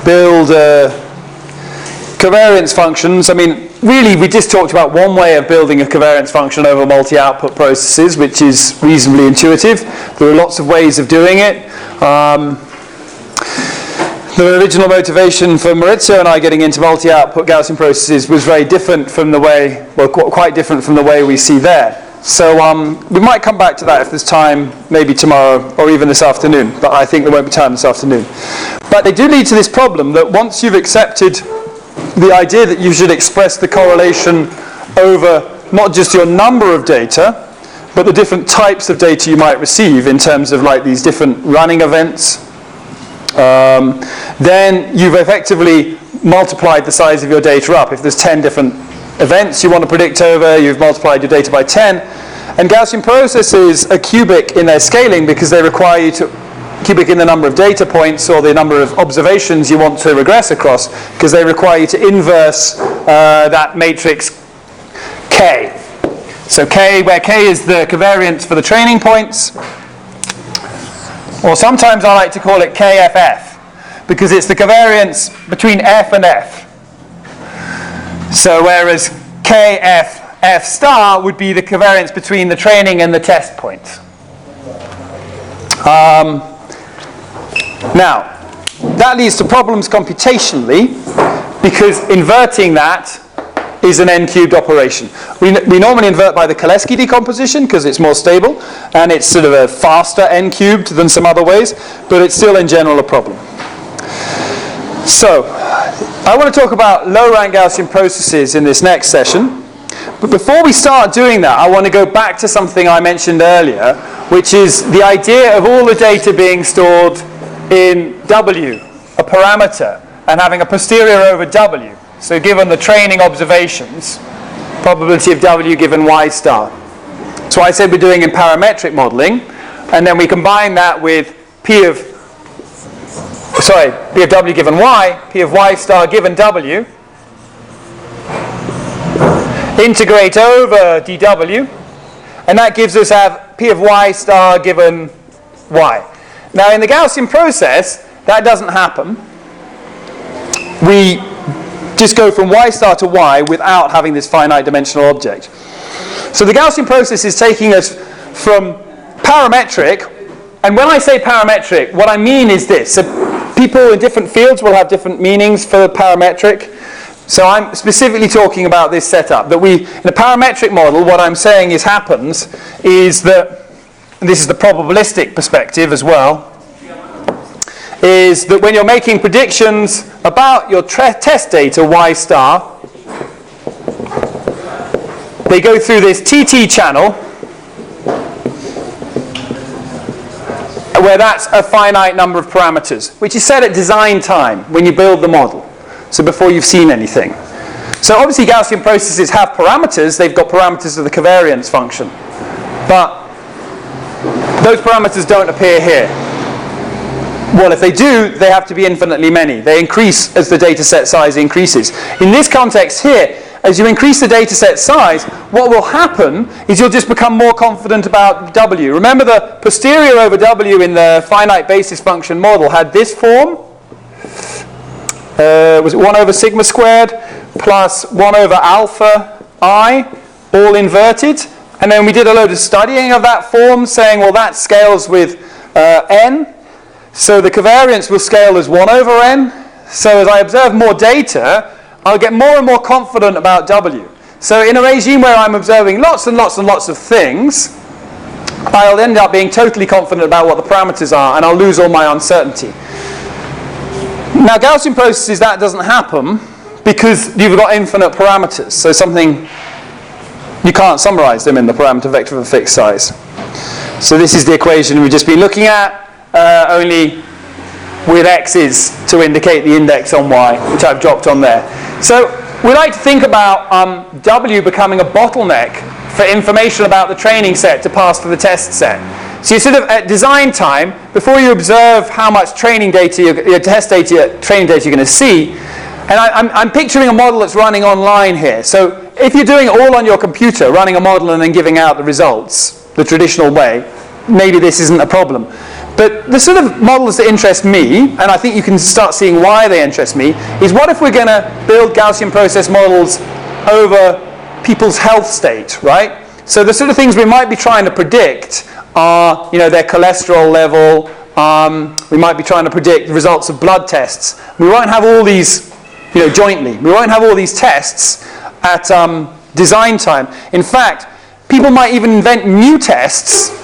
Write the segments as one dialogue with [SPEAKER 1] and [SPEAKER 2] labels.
[SPEAKER 1] build covariance functions. I mean, really, we just talked about one way of building a covariance function over multi-output processes, which is reasonably intuitive. There are lots of ways of doing it. The original motivation for Maurizio and I getting into multi-output Gaussian processes was very different from the way, well, quite different from the way we see there. So we might come back to that if there's time, maybe tomorrow or even this afternoon, but I think there won't be time this afternoon. But they do lead to this problem that once you've accepted the idea that you should express the correlation over not just your number of data, but the different types of data you might receive in terms of like these different running events, then you've effectively multiplied the size of your data up. If there's 10 different events you want to predict over, you've multiplied your data by 10. And Gaussian processes are cubic in their scaling because they require you to cubic in the number of data points or the number of observations you want to regress across, because they require you to inverse that matrix K. So K, where K is the covariance for the training points, or sometimes I like to call it KFF, because it's the covariance between F and F. So whereas KFF star would be the covariance between the training and the test points. Now, that leads to problems computationally, because inverting that is an n-cubed operation. We normally invert by the Kolesky decomposition because it's more stable, and it's sort of a faster n-cubed than some other ways, but it's still in general a problem. So, I want to talk about low-rank Gaussian processes in this next session. But before we start doing that, I want to go back to something I mentioned earlier, which is the idea of all the data being stored in W, a parameter, and having a posterior over W. So given the training observations, probability of W given Y star. So I said we're doing in parametric modeling, and then we combine that with P of W given Y, P of Y star given W, integrate over dW, and that gives us P of Y star given Y. Now in the Gaussian process, that doesn't happen. We just go from Y star to Y without having this finite dimensional object. So the Gaussian process is taking us from parametric, and when I say parametric, what I mean is this. So people in different fields will have different meanings for parametric. So I'm specifically talking about this setup, that in a parametric model, what I'm saying happens is that, and this is the probabilistic perspective as well, is that when you're making predictions about your test data, Y star, they go through this TT channel, where that's a finite number of parameters, which is set at design time when you build the model, so before you've seen anything. So obviously Gaussian processes have parameters. They've got parameters of the covariance function, but those parameters don't appear here. Well, if they do, they have to be infinitely many. They increase as the data set size increases. In this context here, as you increase the data set size, what will happen is you'll just become more confident about W. Remember, the posterior over W in the finite basis function model had this form. Was it 1 over sigma squared plus 1 over alpha I, all inverted? And then we did a load of studying of that form, saying, well, that scales with n. So the covariance will scale as 1 over n. So as I observe more data, I'll get more and more confident about W. So in a regime where I'm observing lots and lots and lots of things, I'll end up being totally confident about what the parameters are, and I'll lose all my uncertainty. Now, Gaussian processes, that doesn't happen because you've got infinite parameters. So you can't summarize them in the parameter vector of a fixed size. So this is the equation we've just been looking at, only with x's to indicate the index on y, which I've dropped on there. So we like to think about W becoming a bottleneck for information about the training set to pass to the test set. So you're sort of at design time, before you observe how much training data, your test data, training data you're going to see, and I'm picturing a model that's running online here. So if you're doing it all on your computer, running a model and then giving out the results the traditional way, maybe this isn't a problem. But the sort of models that interest me, and I think you can start seeing why they interest me, is what if we're going to build Gaussian process models over people's health state, right? So the sort of things we might be trying to predict are, their cholesterol level. We might be trying to predict the results of blood tests. We won't have all these, jointly. We won't have all these tests at design time. In fact, people might even invent new tests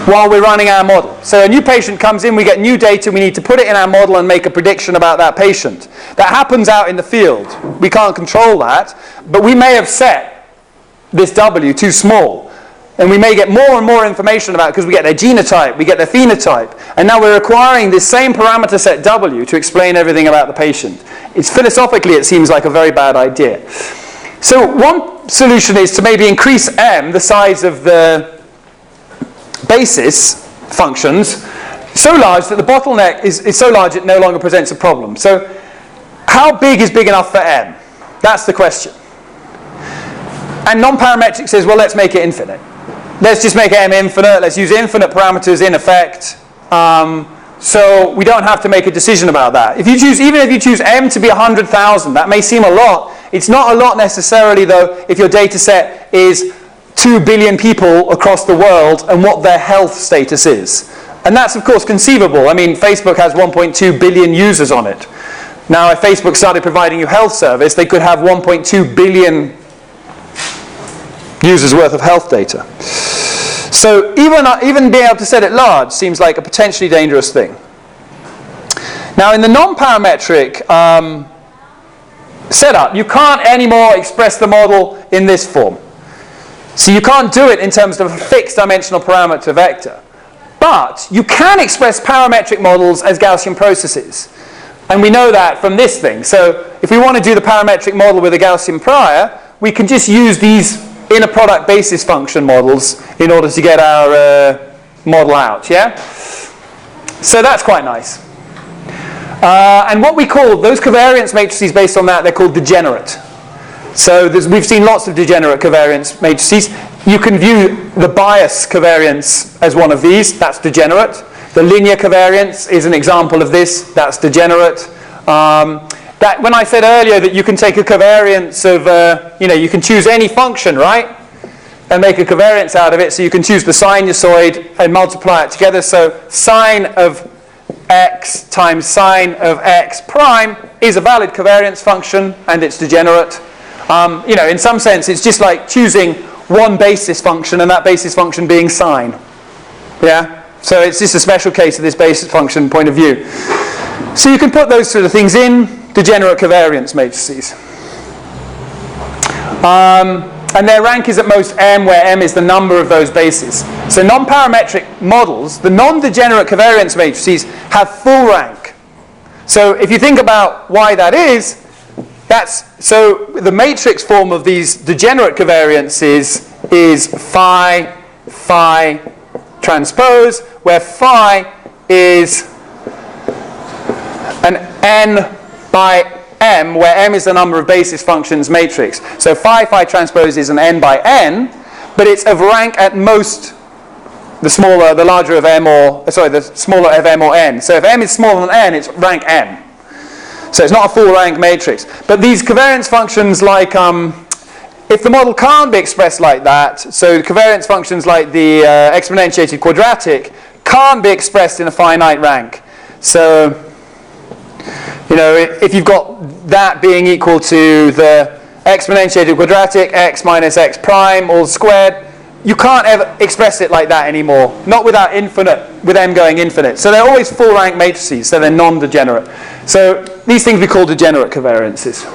[SPEAKER 1] while we're running our model. So a new patient comes in, we get new data, we need to put it in our model and make a prediction about that patient. That happens out in the field. We can't control that, but we may have set this W too small. And we may get more and more information about it because we get their genotype, we get their phenotype, and now we're acquiring this same parameter set W to explain everything about the patient. Philosophically, it seems like a very bad idea. So one solution is to maybe increase M, the size of the basis functions, so large that the bottleneck is so large it no longer presents a problem. So how big is big enough for M? That's the question. And non-parametric says, well, let's make it infinite. Let's just make M infinite. Let's use infinite parameters in effect. So we don't have to make a decision about that. Even if you choose M to be 100,000, that may seem a lot. It's not a lot necessarily, though, if your data set is 2 billion people across the world and what their health status is. And that's, of course, conceivable. I mean, Facebook has 1.2 billion users on it. Now, if Facebook started providing you health service, they could have 1.2 billion users worth of health data. So even being able to set it large seems like a potentially dangerous thing. Now, in the non-parametric setup, you can't anymore express the model in this form. So you can't do it in terms of a fixed dimensional parameter vector. But you can express parametric models as Gaussian processes. And we know that from this thing. So if we want to do the parametric model with a Gaussian prior, we can just use these inner product basis function models in order to get our model out, yeah? So that's quite nice. And what we call those covariance matrices based on that, they're called degenerate. So we've seen lots of degenerate covariance matrices. You can view the bias covariance as one of these. That's degenerate. The linear covariance is an example of this. That's degenerate. When I said earlier that you can take a covariance of, you can choose any function, right? And make a covariance out of it. So you can choose the sinusoid and multiply it together. So sine of x times sine of x prime is a valid covariance function, and it's degenerate. In some sense, it's just like choosing one basis function, and that basis function being sine. Yeah? So it's just a special case of this basis function point of view. So you can put those sort of things in degenerate covariance matrices. And their rank is at most m, where m is the number of those bases. So non-parametric models, the non-degenerate covariance matrices, have full rank. So if you think about why that is, so the matrix form of these degenerate covariances is phi transpose, where phi is an n by m, where m is the number of basis functions matrix. So phi transpose is an n by n, but it's of rank at most the smaller of m or n. So if m is smaller than n, it's rank m. So it's not a full rank matrix. But these covariance functions, like if the model can't be expressed like that, so covariance functions like the exponentiated quadratic can't be expressed in a finite rank. So if you've got that being equal to the exponentiated quadratic x minus x prime all squared, you can't ever express it like that anymore. Not with m going infinite. So they're always full rank matrices, so they're non-degenerate. So these things we call degenerate covariances.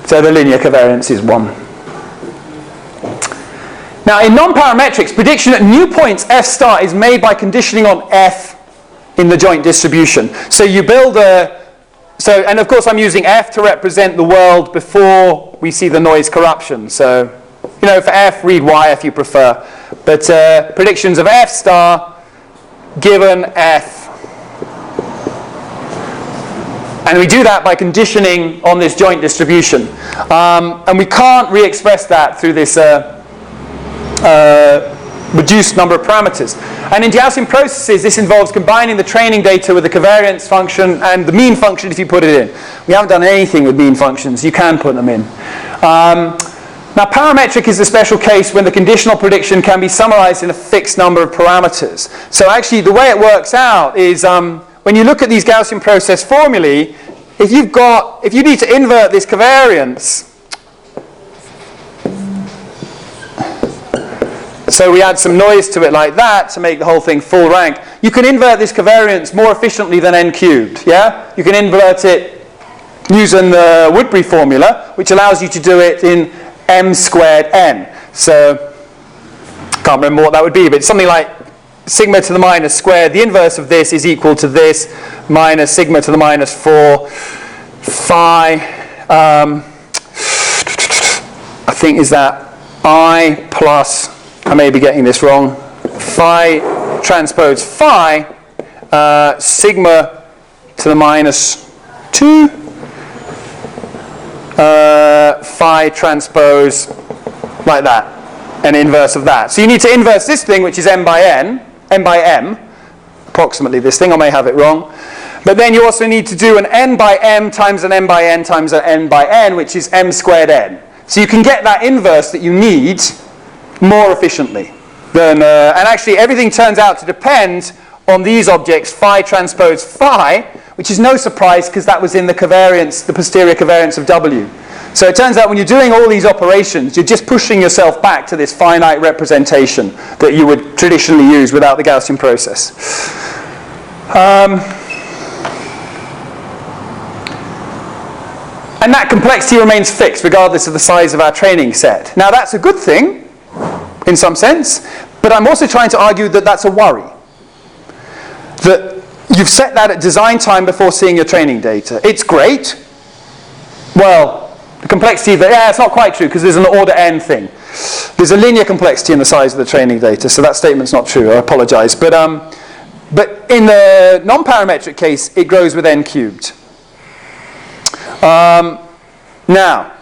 [SPEAKER 1] So the linear covariance is 1. Now in non-parametrics, prediction at new points f star is made by conditioning on f in the joint distribution. So you build and of course I'm using f to represent the world before we see the noise corruption. So, for f, read y if you prefer. But predictions of f star given f. And we do that by conditioning on this joint distribution. And we can't re-express that through this reduced number of parameters. And in Gaussian processes, this involves combining the training data with the covariance function and the mean function if you put it in. We haven't done anything with mean functions. You can put them in. Now, parametric is the special case when the conditional prediction can be summarized in a fixed number of parameters. So actually, the way it works out is when you look at these Gaussian process formulae, if you need to invert this covariance, so we add some noise to it like that to make the whole thing full rank. You can invert this covariance more efficiently than n cubed, yeah? You can invert it using the Woodbury formula, which allows you to do it in m squared n. So, can't remember what that would be, but it's something like sigma to the minus squared. The inverse of this is equal to this minus sigma to the minus 4 phi. I think is that I plus, I may be getting this wrong, phi transpose phi sigma to the minus 2 phi transpose like that, an inverse of that. So you need to inverse this thing, which is m by m, approximately this thing, I may have it wrong. But then you also need to do an n by m times an m by n times an n by n, which is m squared n. So you can get that inverse that you need more efficiently than, and actually everything turns out to depend on these objects, phi transpose phi, which is no surprise because that was in the covariance, the posterior covariance of W. So it turns out when you're doing all these operations, you're just pushing yourself back to this finite representation that you would traditionally use without the Gaussian process. And that complexity remains fixed regardless of the size of our training set. Now that's a good thing, in some sense, but I'm also trying to argue that that's a worry. That you've set that at design time before seeing your training data. It's great. Well, the complexity of yeah, it's not quite true because there's an order n thing. There's a linear complexity in the size of the training data, so that statement's not true, I apologize. But in the non-parametric case, it grows with n cubed. Now,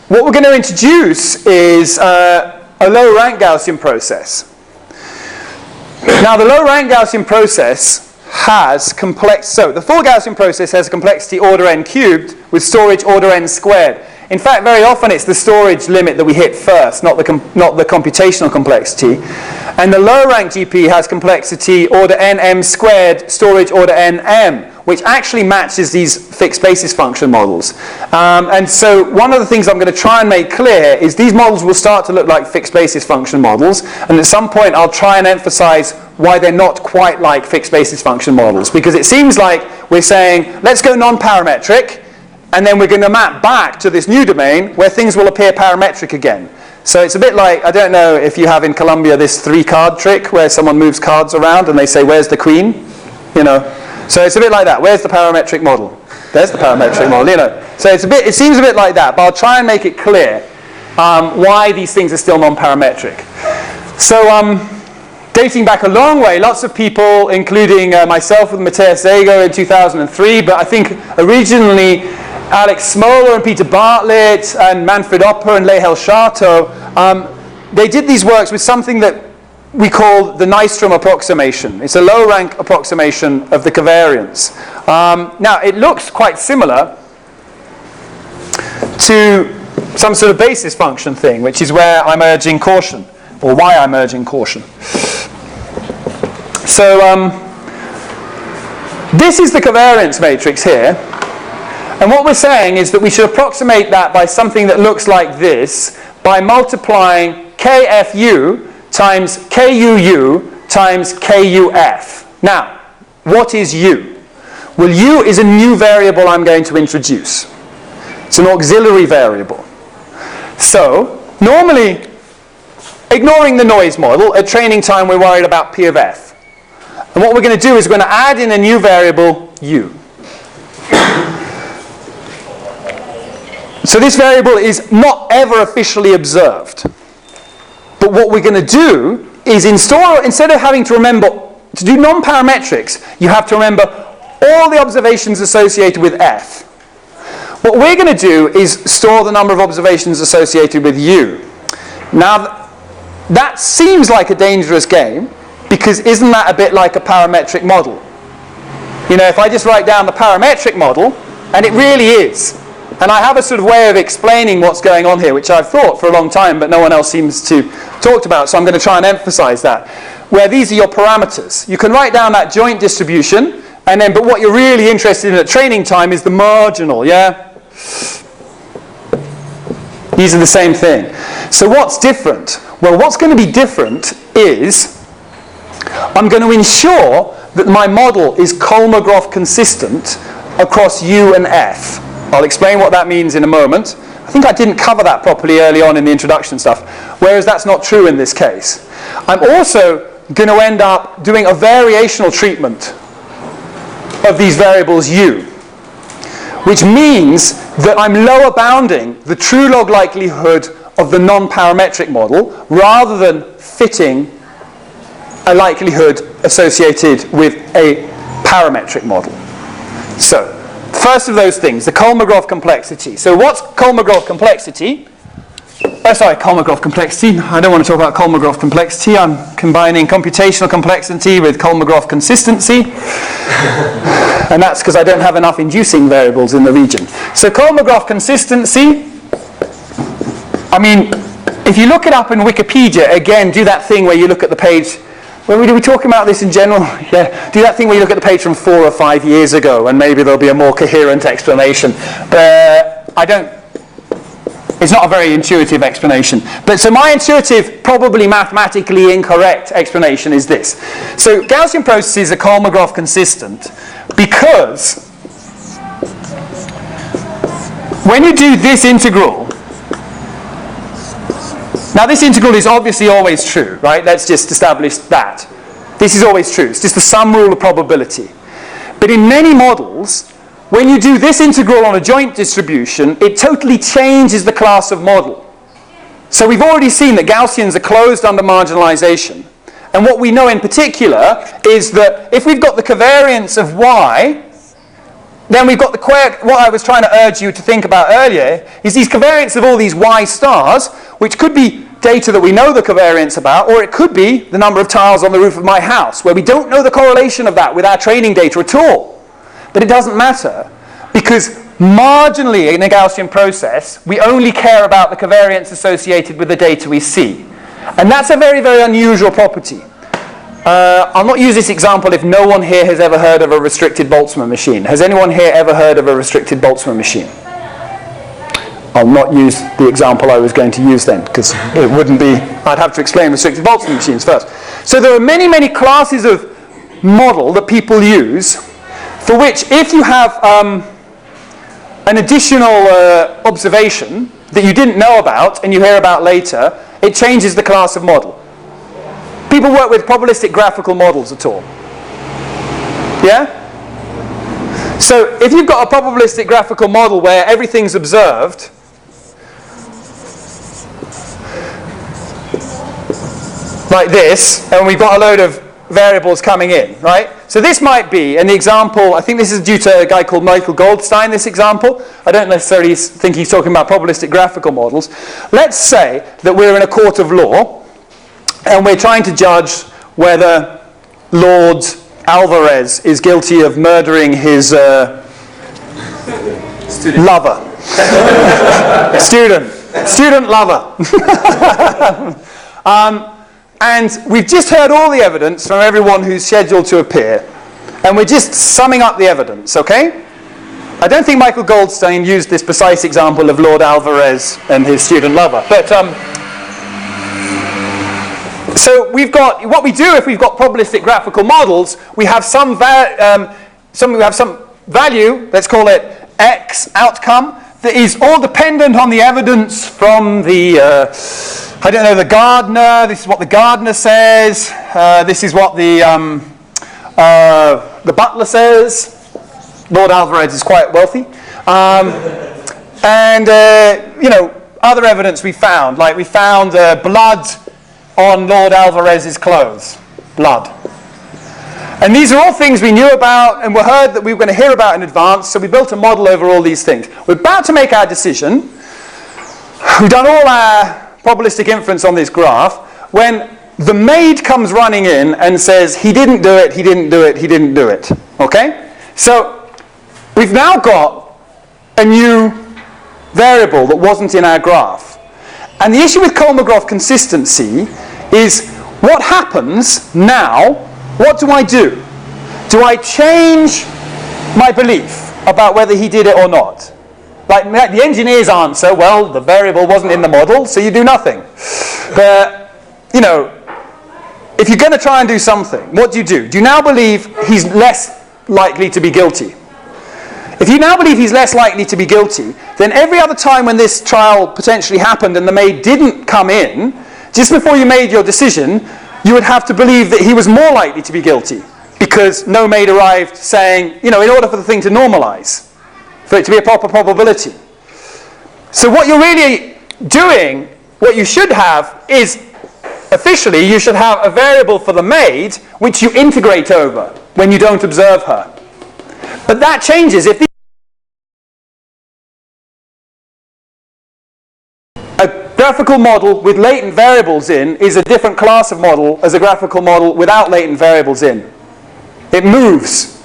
[SPEAKER 1] what we're going to introduce is a low-rank Gaussian process. Now, the low-rank Gaussian process has so the full Gaussian process has a complexity order n cubed with storage order n squared. In fact, very often it's the storage limit that we hit first, not the computational complexity. And the low-rank GP has complexity order n m squared, storage order n m, which actually matches these fixed basis function models. And so one of the things I'm going to try and make clear is these models will start to look like fixed basis function models, and at some point I'll try and emphasize why they're not quite like fixed basis function models, because it seems like we're saying, let's go non-parametric, and then we're going to map back to this new domain where things will appear parametric again. So it's a bit like, I don't know if you have in Colombia this 3-card trick where someone moves cards around and they say, where's the queen? You know. So it's a bit like that. Where's the parametric model? There's the parametric model, you know. So it seems a bit like that, but I'll try and make it clear why these things are still non-parametric. So dating back a long way, lots of people, including myself with Matthias Zago in 2003, but I think originally Alex Smoler and Peter Bartlett and Manfred Opper and Lehel Sharto, they did these works with something that we call the Nyström approximation. It's a low-rank approximation of the covariance. Now, it looks quite similar to some sort of basis function thing, which is where I'm urging caution, or why I'm urging caution. So, this is the covariance matrix here. And what we're saying is that we should approximate that by something that looks like this, by multiplying KFU times KUU times KUF. Now, what is U? Well, U is a new variable I'm going to introduce. It's an auxiliary variable. So, normally, ignoring the noise model, at training time we're worried about P of F. And what we're going to do is we're going to add in a new variable, U. So this variable is not ever officially observed. But what we're going to do is instead of having to remember, to do non-parametrics, you have to remember all the observations associated with F. What we're going to do is store the number of observations associated with U. Now, that seems like a dangerous game, Because isn't that a bit like a parametric model? You know, if I just write down the parametric model, and it really is, and I have a sort of way of explaining what's going on here, which I've thought for a long time, but no one else seems to talk about, so I'm going to try and emphasize that, where these are your parameters. You can write down that joint distribution, and then, but what you're really interested in at training time is the marginal, yeah? These are the same thing. So what's different? Well, what's going to be different is I'm going to ensure that my model is Kolmogorov consistent across U and F. I'll explain what that means in a moment. I think I didn't cover that properly early on in the introduction stuff, whereas that's not true in this case. I'm also going to end up doing a variational treatment of these variables U, which means that I'm lower bounding the true log likelihood of the non-parametric model rather than fitting a likelihood associated with a parametric model. So, first of those things, the Kolmogorov complexity. So what's Kolmogorov complexity? Kolmogorov complexity. I don't want to talk about Kolmogorov complexity. I'm combining computational complexity with Kolmogorov consistency. And that's because I don't have enough inducing variables in the region. So Kolmogorov consistency, I mean, if you look it up in Wikipedia, again, do that thing where you look at the page. Were we talking about this in general? Yeah. Do that thing where you look at the page from 4 or 5 years ago, and maybe there'll be a more coherent explanation. But it's not a very intuitive explanation. But so my intuitive, probably mathematically incorrect explanation is this. So Gaussian processes are Kolmogorov consistent because when you do this integral, now this integral is obviously always true, right? Let's just establish that. This is always true. It's just the sum rule of probability. But in many models, when you do this integral on a joint distribution, it totally changes the class of model. So we've already seen that Gaussians are closed under marginalization. And what we know in particular is that if we've got the covariance of y, then we've got what I was trying to urge you to think about earlier, is these covariance of all these y stars, which could be data that we know the covariance about, or it could be the number of tiles on the roof of my house, where we don't know the correlation of that with our training data at all. But it doesn't matter, because marginally in a Gaussian process, we only care about the covariance associated with the data we see. And that's a very, very unusual property. I'll not use this example if no one here has ever heard of a restricted Boltzmann machine. Has anyone here ever heard of a restricted Boltzmann machine? I'll not use the example I was going to use then, because it wouldn't be, I'd have to explain restricted Boltzmann machines first. So there are many, many classes of model that people use, for which if you have an additional observation that you didn't know about and you hear about later, it changes the class of model. People work with probabilistic graphical models at all? Yeah? So if you've got a probabilistic graphical model where everything's observed, like this, and we've got a load of variables coming in, right? So this might be, and the example, I think this is due to a guy called Michael Goldstein, this example. I don't necessarily think he's talking about probabilistic graphical models. Let's say that we're in a court of law, and we're trying to judge whether Lord Alvarez is guilty of murdering his lover. Student lover. And we've just heard all the evidence from everyone who's scheduled to appear. And we're just summing up the evidence, okay? I don't think Michael Goldstein used this precise example of Lord Alvarez and his student lover. But so we've got, what we do if we've got probabilistic graphical models, we have some value, let's call it X outcome, that is all dependent on the evidence from the, the gardener. This is what the gardener says. This is what the butler says. Lord Alvarez is quite wealthy. Other evidence we found, like we found blood on Lord Alvarez's clothes. Blood. And these are all things we knew about and were heard that we were going to hear about in advance, so we built a model over all these things. We're about to make our decision. We've done all our probabilistic inference on this graph when the maid comes running in and says, he didn't do it, he didn't do it, he didn't do it. Okay? So we've now got a new variable that wasn't in our graph. And the issue with Kolmogorov consistency is what happens now, what do I do? Do I change my belief about whether he did it or not? Like the engineer's answer, well, the variable wasn't in the model, so you do nothing. But, you know, if you're going to try and do something, what do? Do you now believe he's less likely to be guilty? If you now believe he's less likely to be guilty, then every other time when this trial potentially happened and the maid didn't come in, just before you made your decision, you would have to believe that he was more likely to be guilty, because no maid arrived saying, you know, in order for the thing to normalize, for it to be a proper probability. So what you're really doing, what you should have is, officially, you should have a variable for the maid which you integrate over when you don't observe her. But that changes if a graphical model with latent variables in is a different class of model as a graphical model without latent variables in. It moves.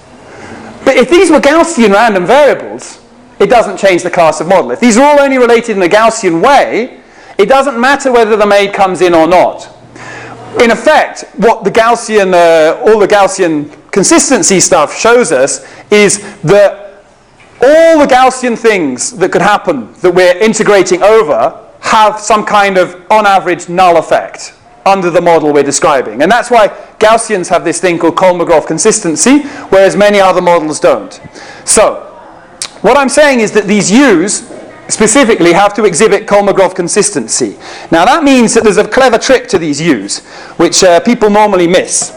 [SPEAKER 1] But if these were Gaussian random variables, it doesn't change the class of model. If these are all only related in a Gaussian way, it doesn't matter whether the maid comes in or not. In effect, what the Gaussian, all the Gaussian consistency stuff shows us is that all the Gaussian things that could happen that we're integrating over have some kind of, on average, null effect under the model we're describing. And that's why Gaussians have this thing called Kolmogorov consistency, whereas many other models don't. So, what I'm saying is that these U's specifically have to exhibit Kolmogorov consistency. Now that means that there's a clever trick to these U's, which people normally miss.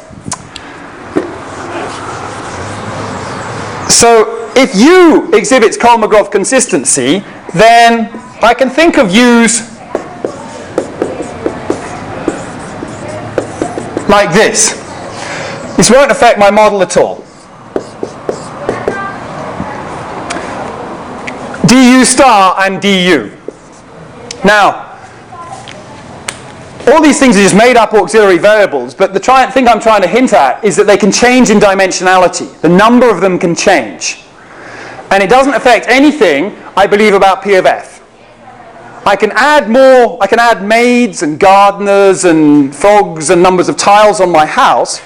[SPEAKER 1] So if U exhibits Kolmogorov consistency, then I can think of U's like this. This won't affect my model at all. du star and du. Now, all these things are just made up auxiliary variables, but the thing I'm trying to hint at is that they can change in dimensionality. The number of them can change. And it doesn't affect anything I believe about P of f. I can add more, I can add maids and gardeners and frogs and numbers of tiles on my house,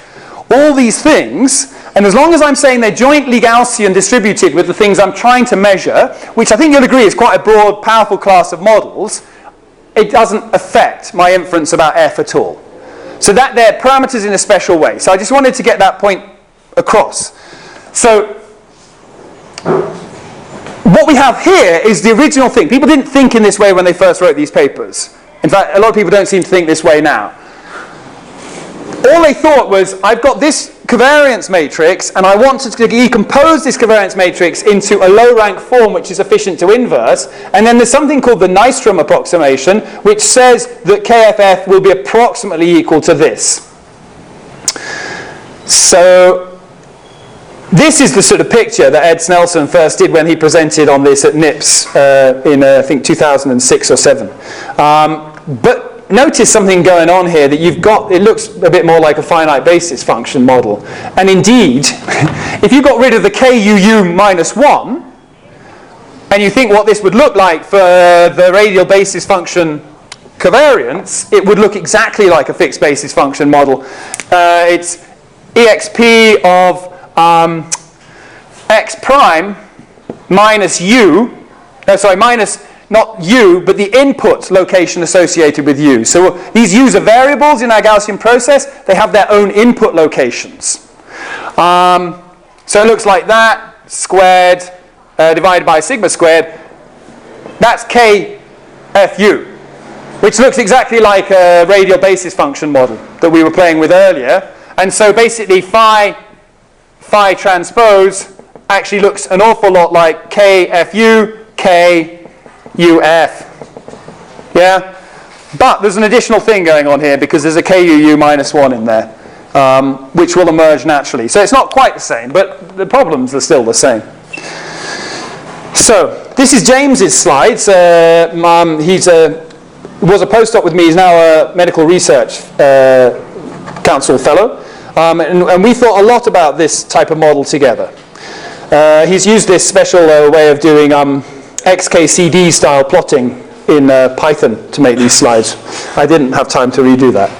[SPEAKER 1] all these things, and as long as I'm saying they're jointly Gaussian distributed with the things I'm trying to measure, which I think you'll agree is quite a broad, powerful class of models, it doesn't affect my inference about f at all. So that they're parameters in a special way. So I just wanted to get that point across. So what we have here is the original thing. People didn't think in this way when they first wrote these papers. In fact, a lot of people don't seem to think this way now. All they thought was, I've got this covariance matrix, and I want to decompose this covariance matrix into a low-rank form which is efficient to inverse, and then there's something called the Nyström approximation, which says that KFF will be approximately equal to this. So this is the sort of picture that Ed Snelson first did when he presented on this at NIPS in, I think, 2006 or 7. But notice something going on here that you've got, it looks a bit more like a finite basis function model. And indeed, if you got rid of the KUU minus 1, and you think what this would look like for the radial basis function covariance, it would look exactly like a fixed basis function model. It's exp of x prime minus u, minus not u, but the input location associated with u. So these u's are variables in our Gaussian process. They have their own input locations. So it looks like that, squared, divided by sigma squared. That's KFU, which looks exactly like a radial basis function model that we were playing with earlier. And so basically phi transpose actually looks an awful lot like KFU, KUF. Yeah? But there's an additional thing going on here because there's a KUU minus 1 in there, which will emerge naturally. So it's not quite the same, but the problems are still the same. So this is James's slides. He's was a postdoc with me, is now a medical research council fellow. And we thought a lot about this type of model together. He's used this special way of doing XKCD style plotting in Python to make these slides. I didn't have time to redo that.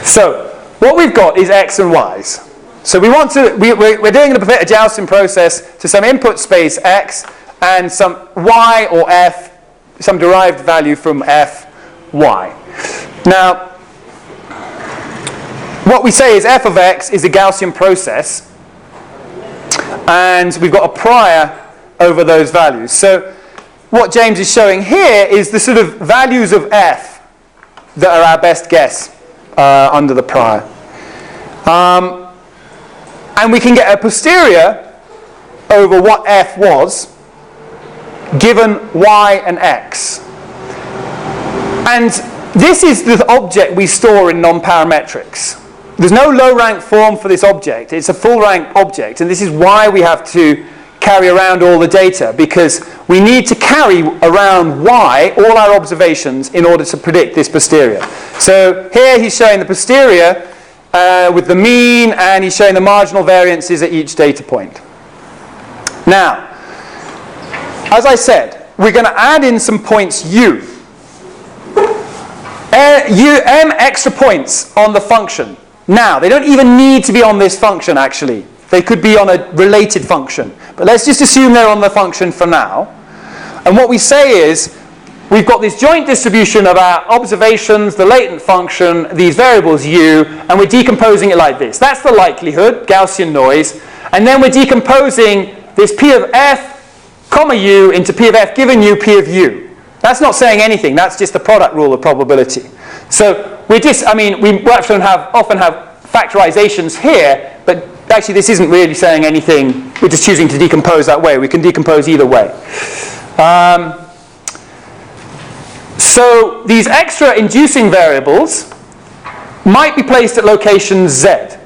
[SPEAKER 1] So what we've got is x and y's. So we're doing the Gaussian process to some input space x and some y or f, some derived value from f, y. Now, what we say is f of x is a Gaussian process, and we've got a prior over those values. So what James is showing here is the sort of values of f that are our best guess under the prior. And we can get a posterior over what f was given y and x. And this is the object we store in non-parametrics. There's no low-rank form for this object. It's a full-rank object, and this is why we have to carry around all the data, because we need to carry around y, all our observations, in order to predict this posterior. So here he's showing the posterior with the mean, and he's showing the marginal variances at each data point. Now, as I said, we're going to add in some points u. M extra points on the function. Now, they don't even need to be on this function, actually. They could be on a related function. But let's just assume they're on the function for now. And what we say is, we've got this joint distribution of our observations, the latent function, these variables u, and we're decomposing it like this. That's the likelihood, Gaussian noise. And then we're decomposing this p of f, comma u, into p of f given u, p of u. That's not saying anything. That's just the product rule of probability. So we often have factorizations here, but actually this isn't really saying anything. We're just choosing to decompose that way. We can decompose either way. So these extra inducing variables might be placed at location z.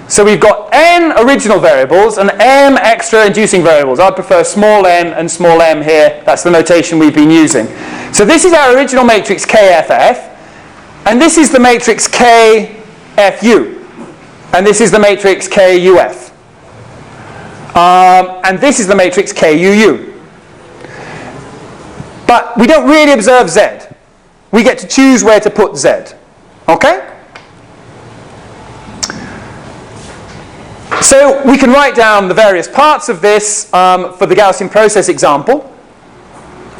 [SPEAKER 1] So we've got n original variables and m extra inducing variables. I'd prefer small n and small m here. That's the notation we've been using. So this is our original matrix KFF, and this is the matrix KFU, and this is the matrix KUF, and this is the matrix KUU. But we don't really observe z. We get to choose where to put z. Okay? So we can write down the various parts of this for the Gaussian process example.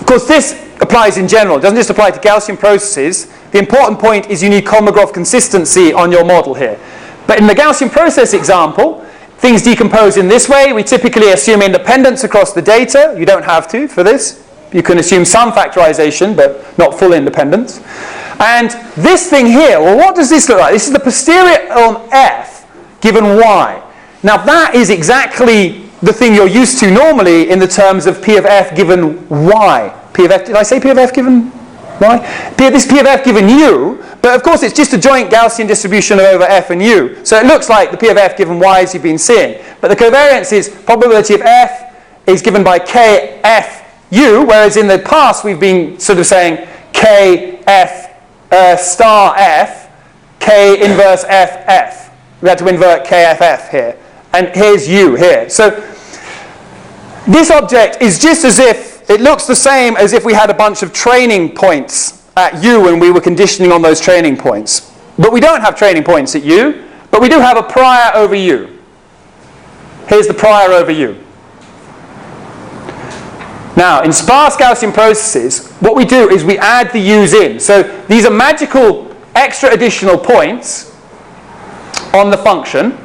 [SPEAKER 1] Of course, this applies in general. It doesn't just apply to Gaussian processes. The important point is you need Kolmogorov consistency on your model here. But in the Gaussian process example, things decompose in this way. We typically assume independence across the data. You don't have to for this. You can assume some factorization, but not full independence. And this thing here, well, what does this look like? This is the posterior on f given y. Now that is exactly the thing you're used to normally in the terms of p of f given y. P of f, did I say p of f given y? This p of f given u, but of course it's just a joint Gaussian distribution over f and u. So it looks like the p of f given y as you've been seeing. But the covariance is probability of f is given by k f u, whereas in the past we've been sort of saying k f star f, k inverse f f. We had to invert kff here. And here's u here. So this object is just as if, it looks the same as if we had a bunch of training points at u and we were conditioning on those training points. But we don't have training points at u, but we do have a prior over u. Here's the prior over u. Now, in sparse Gaussian processes, what we do is we add the u's in. So these are magical extra additional points on the function.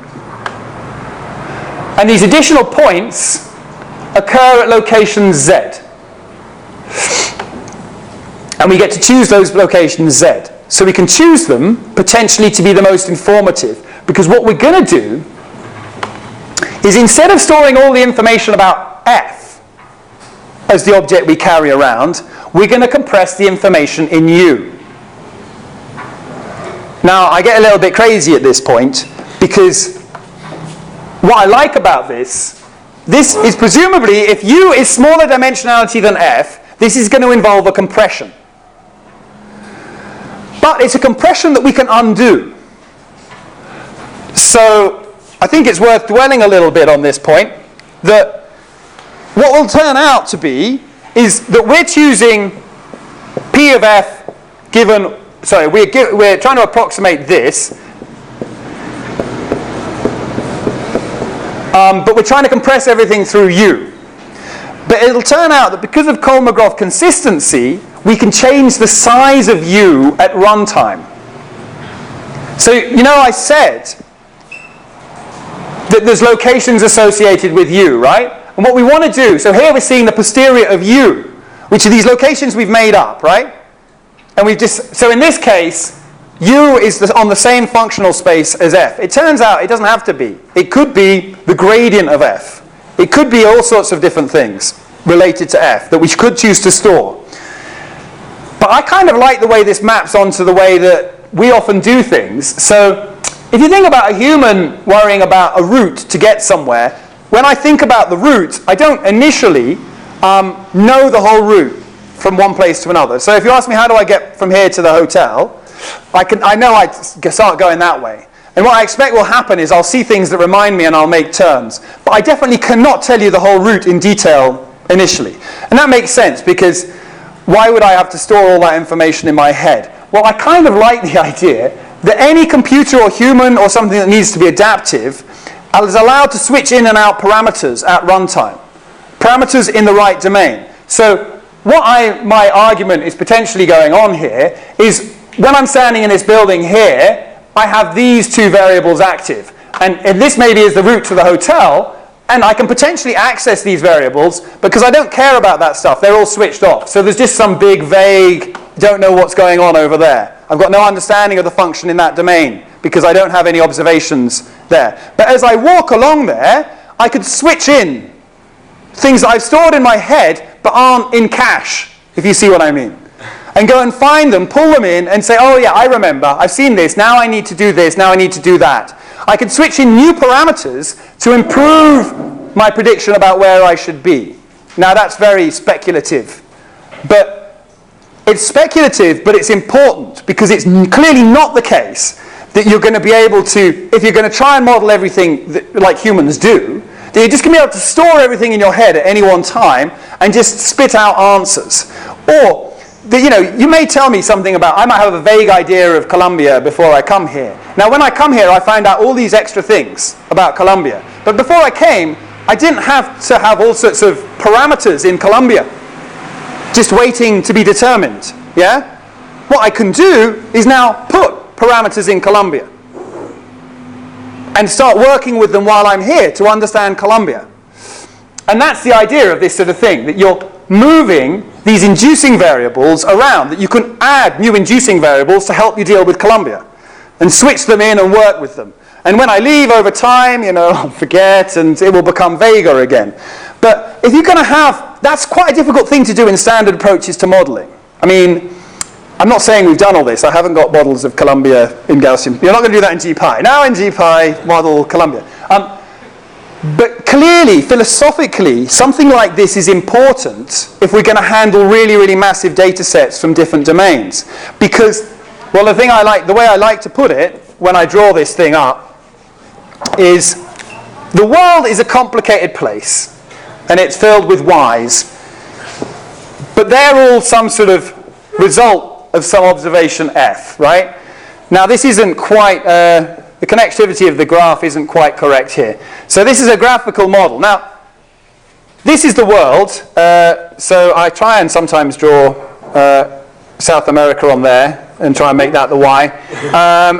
[SPEAKER 1] And these additional points occur at location z. And we get to choose those locations z. So we can choose them potentially to be the most informative. Because what we're going to do is, instead of storing all the information about f as the object we carry around, we're going to compress the information in u. Now, I get a little bit crazy at this point, because what I like about this is presumably, if u is smaller dimensionality than f, this is going to involve a compression. But it's a compression that we can undo. So I think it's worth dwelling a little bit on this point, that what will turn out to be is that we're choosing P of f given, sorry, we're trying to approximate this, but we're trying to compress everything through u. But it'll turn out that because of Kolmogorov consistency, we can change the size of u at runtime. So, you know, I said that there's locations associated with u, right? And what we want to do, so here we're seeing the posterior of u, which are these locations we've made up, right? And we've just, so in this case, u is on the same functional space as f. It turns out it doesn't have to be. It could be the gradient of f. It could be all sorts of different things related to f that we could choose to store. But I kind of like the way this maps onto the way that we often do things. So if you think about a human worrying about a route to get somewhere, when I think about the route, I don't initially know the whole route from one place to another. So if you ask me how do I get from here to the hotel, I know I start going that way. And what I expect will happen is I'll see things that remind me and I'll make turns. But I definitely cannot tell you the whole route in detail initially. And that makes sense because why would I have to store all that information in my head? Well, I kind of like the idea that any computer or human or something that needs to be adaptive is allowed to switch in and out parameters at runtime. Parameters in the right domain. So what my argument is potentially going on here is when I'm standing in this building here, I have these two variables active. And this maybe is the route to the hotel, and I can potentially access these variables because I don't care about that stuff. They're all switched off. So there's just some big, vague, don't know what's going on over there. I've got no understanding of the function in that domain because I don't have any observations there. But as I walk along there, I could switch in things that I've stored in my head but aren't in cache, if you see what I mean. And go and find them, pull them in, and say, oh yeah, I remember, I've seen this, now I need to do this, now I need to do that. I could switch in new parameters to improve my prediction about where I should be. Now that's very speculative. But it's speculative, but it's important, because it's clearly not the case that you're going to be able to, if you're going to try and model everything like humans do, that you're just going to be able to store everything in your head at any one time and just spit out answers. Or, you may tell me something about, I might have a vague idea of Columbia before I come here. Now when I come here, I find out all these extra things about Columbia. But before I came, I didn't have to have all sorts of parameters in Columbia, just waiting to be determined. Yeah? What I can do is now put parameters in Columbia and start working with them while I'm here to understand Columbia. And that's the idea of this sort of thing, that you're moving these inducing variables around, that you can add new inducing variables to help you deal with Columbia and switch them in and work with them. And when I leave over time, I'll forget and it will become vaguer again. But if you're going to have, that's quite a difficult thing to do in standard approaches to modeling. I mean, I'm not saying we've done all this. I haven't got models of Columbia in Gaussian. You're not going to do that in GPy. Now in GPy, model Columbia. But clearly, philosophically, something like this is important if we're going to handle really, really massive data sets from different domains. Because, well, the way I like to put it when I draw this thing up is the world is a complicated place and it's filled with y's. But they're all some sort of result of some observation f, right? Now this isn't quite, the connectivity of the graph isn't quite correct here. So this is a graphical model. Now, this is the world. So I try and sometimes draw South America on there and try and make that the y.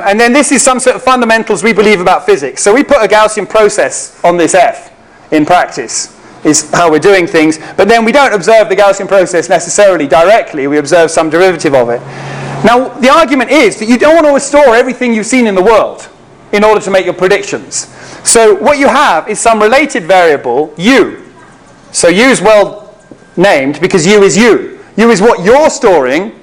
[SPEAKER 1] And then this is some sort of fundamentals we believe about physics. So we put a Gaussian process on this f in practice, is how we're doing things. But then we don't observe the Gaussian process necessarily directly. We observe some derivative of it. Now, the argument is that you don't want to store everything you've seen in the world in order to make your predictions. So what you have is some related variable, u. So u is well named because u is u. U is what you're storing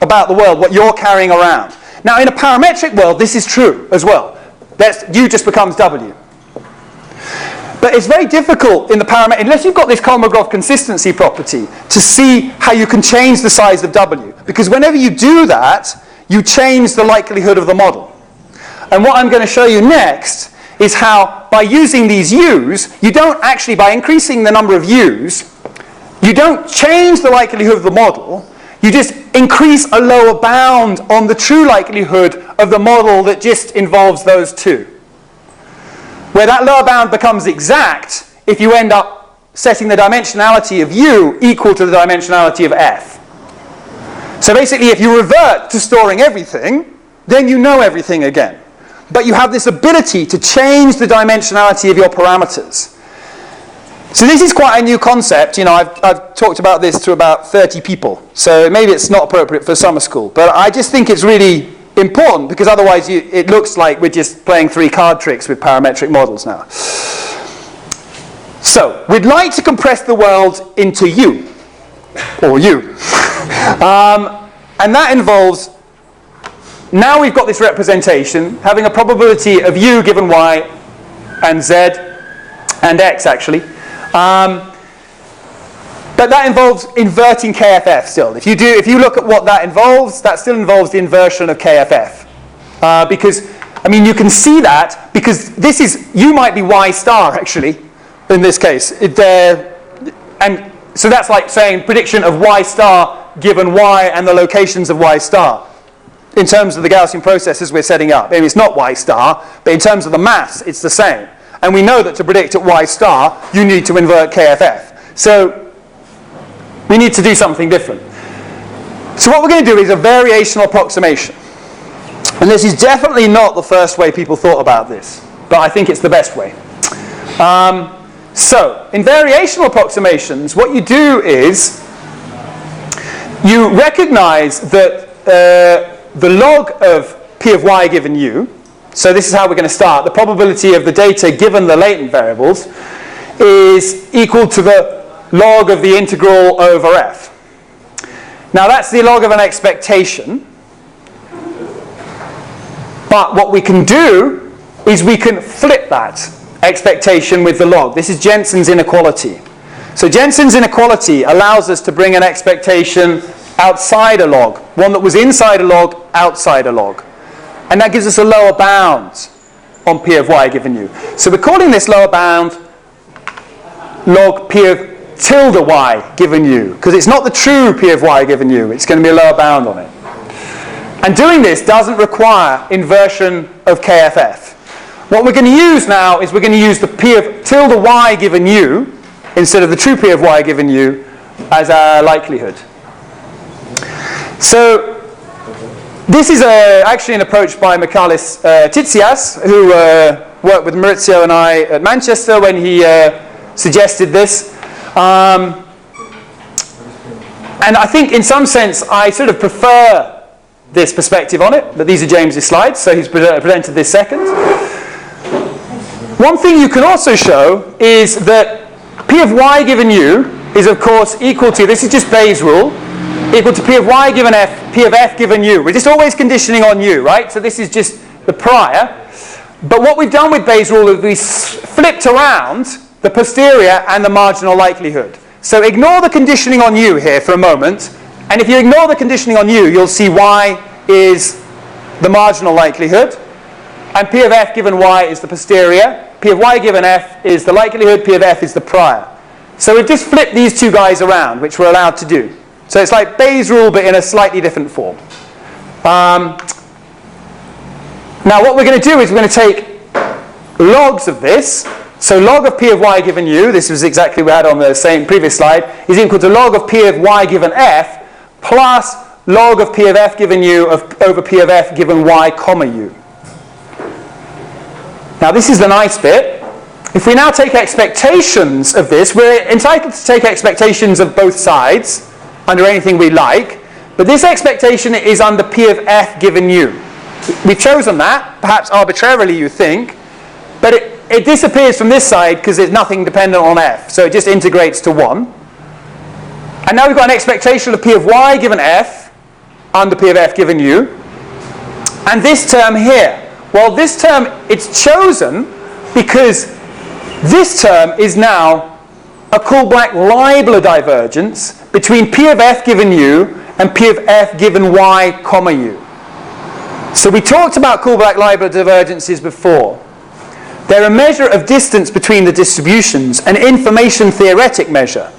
[SPEAKER 1] about the world, what you're carrying around. Now in a parametric world, this is true as well. U just becomes w. But it's very difficult in the parametric, unless you've got this Kolmogorov consistency property, to see how you can change the size of w. Because whenever you do that, you change the likelihood of the model. And what I'm going to show you next is how, by using these u's, you don't actually, by increasing the number of u's, you don't change the likelihood of the model, you just increase a lower bound on the true likelihood of the model that just involves those two. Where that lower bound becomes exact if you end up setting the dimensionality of u equal to the dimensionality of f. So basically, if you revert to storing everything, then you know everything again. But you have this ability to change the dimensionality of your parameters. So this is quite a new concept. You know, I've talked about this to about 30 people. So maybe it's not appropriate for summer school. But I just think it's really important, because otherwise it looks like we're just playing 3 card tricks with parametric models now. So we'd like to compress the world into u, or u. And that involves, now we've got this representation, having a probability of u given y and z and x, actually. But that involves inverting KFF still. If you look at what that involves, that still involves the inversion of KFF. Because, I mean, you can see that, because this is, u might be y star, actually, in this case. And so that's like saying prediction of y star given y and the locations of y star. In terms of the Gaussian processes we're setting up. I mean, it's not y star, but in terms of the maths, it's the same. And we know that to predict at y star, you need to invert KFF. So we need to do something different. So what we're going to do is a variational approximation. And this is definitely not the first way people thought about this, but I think it's the best way. So in variational approximations, what you do is you recognize that the log of p of y given u, so this is how we're going to start, the probability of the data given the latent variables, is equal to the log of the integral over f. Now that's the log of an expectation. But what we can do is we can flip that expectation with the log. This is Jensen's inequality. So Jensen's inequality allows us to bring an expectation outside a log, one that was inside a log, outside a log. And that gives us a lower bound on p of y given u. So we're calling this lower bound log p of tilde y given u, because it's not the true p of y given u, it's going to be a lower bound on it. And doing this doesn't require inversion of KFF. What we're going to use now is we're going to use the p of tilde y given u, instead of the true p of y given u, as our likelihood. So this is actually an approach by Michalis Tsitsias, who worked with Maurizio and I at Manchester when he suggested this. And I think in some sense I sort of prefer this perspective on it, but these are James's slides, so he's presented this second. One thing you can also show is that p of y given u is of course equal to, this is just Bayes' rule, equal to p of y given f, p of f given u. We're just always conditioning on u, right? So this is just the prior. But what we've done with Bayes' rule is we flipped around the posterior and the marginal likelihood. So ignore the conditioning on u here for a moment. And if you ignore the conditioning on u, you'll see y is the marginal likelihood. And p of f given y is the posterior. P of y given f is the likelihood. P of f is the prior. So we've just flipped these two guys around, which we're allowed to do. So it's like Bayes' rule, but in a slightly different form. Now what we're going to do is we're going to take logs of this. So log of p of y given u, this was exactly what we had on the same previous slide, is equal to log of p of y given f plus log of p of f given u over p of f given y comma u. Now this is the nice bit. If we now take expectations of this, we're entitled to take expectations of both sides under anything we like, but this expectation is under p of f given u. We've chosen that, perhaps arbitrarily you think, but it disappears from this side because there's nothing dependent on f, so it just integrates to 1. And now we've got an expectation of p of y given f under p of f given u. And this term here, well this term, it's chosen because this term is now a Kullback-Leibler divergence between p of f given u and p of f given y comma u. So we talked about Kullback-Leibler divergences before. They're a measure of distance between the distributions, an information theoretic measure.